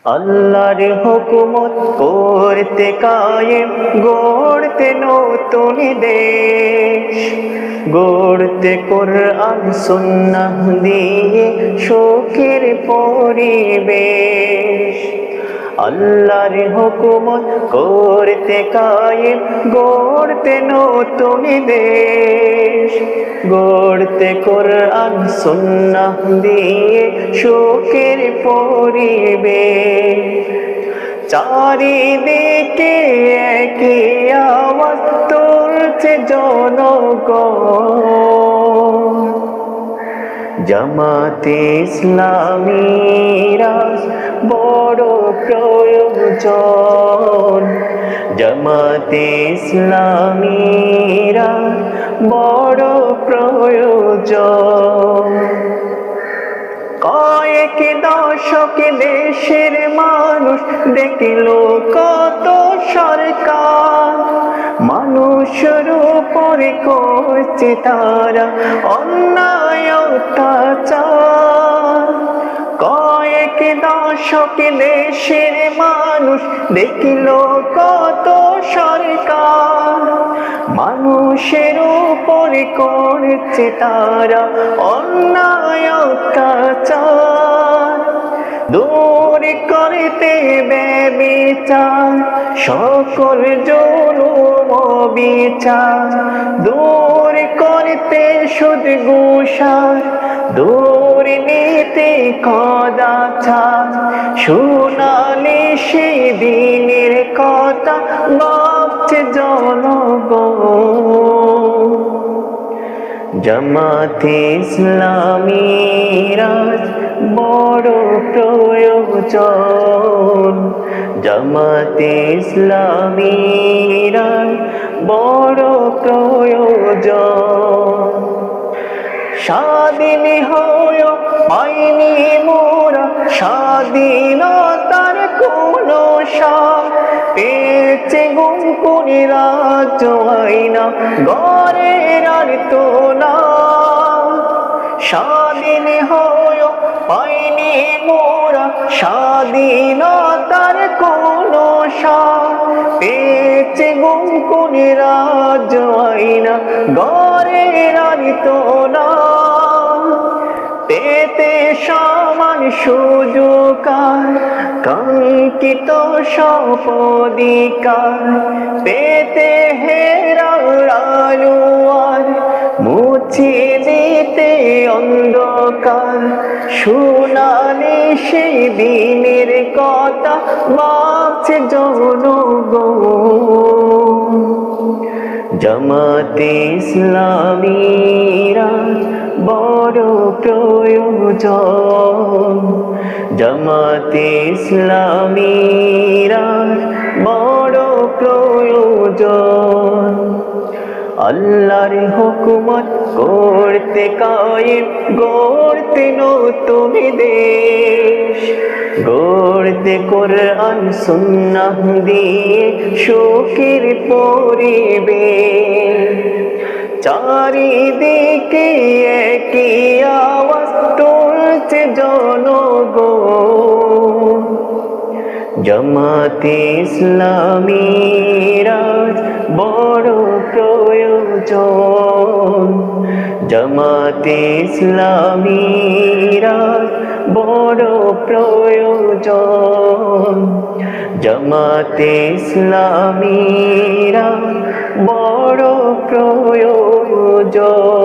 আল্লাহর হুকুমত করতে কায়েম, গড়তে নতুন দেশ, গড়তে কোরআন সুন্নাহ দিয়ে সুখের পরিবেশ। আল্লাহর হুকুমত করতে কায়েম, গড়তে নতুন দেশ, গড়তে কোরআন সুন্নাহ দিয়ে সুখের পরিবেশ। চারিদিকে একই আওয়াজ তুলছে জনগণ, জামাতে ইসলামীর আজ বড় প্রয়োজন, জামাতে ইসলামীর আজ বড় প্রয়োজন। কয়েক দশক দেশের মানুষ দেখল কত সরকার, মানুষের উপরে করছে তারা অন্যায় অত্যাচার। কয়েক দশক দেশের মানুষ দেখল কত সরকার, মানুষের উপরে করছে তারা অন্যায় অত্যাচার। দূর করতে ব্যভিচার, সকল জুলুম বিচার, দূর করতে সুদ ঘুষ, দুর্নীতি কদাচার। সোনালি সেই দিনের কথা ভাবছে জনগণ, জামাতে ইসলামীর আজ বড় প্রয়োজন, জামাতে ইসলামীর আজ বড় প্রয়োজন। স্বাধীন হয়ে পাইনি মোরা স্বাধীনতার কোনো স্বাদ, পেয়েছে গুম করে রাজ্য আইনা ঘরের আর তো না। স্বাধীন হয়ে পাইনি মোরা স্বাধীনতার কোনো স্বাদ, পেয়েছে গুম করে রাজ্য আইনা ঘরের আর তো না। পেতে সমান সুযোগ কাঙ্ক্ষিত সপদিকার, পেতে হেরার আলো আর মুছিয়ে দিতে অন্ধকার। সোনালি সেই দিনের কথা ভাবছে জনগণ, জামাতে ইসলামীর আজ বড় প্রয়োজন, জামাতে ইসলামীর আজ বড় প্রয়োজন। আল্লাহর হুকুমত করতে কায়েম, গড়তে নতুন দেশ, গড়তে কোরআন সুন্নাহ দিয়ে সুখের পরিবেশ। চারিদিকে একই আওয়াজ তুলছে জনগণ, জামাতে ইসলামীর আজ বড় প্রয়োজন, জামাতে ইসলামীর আজ বড় প্রয়োজন, জামাতে ইসলামীর আজ বড় প্রয়োজন।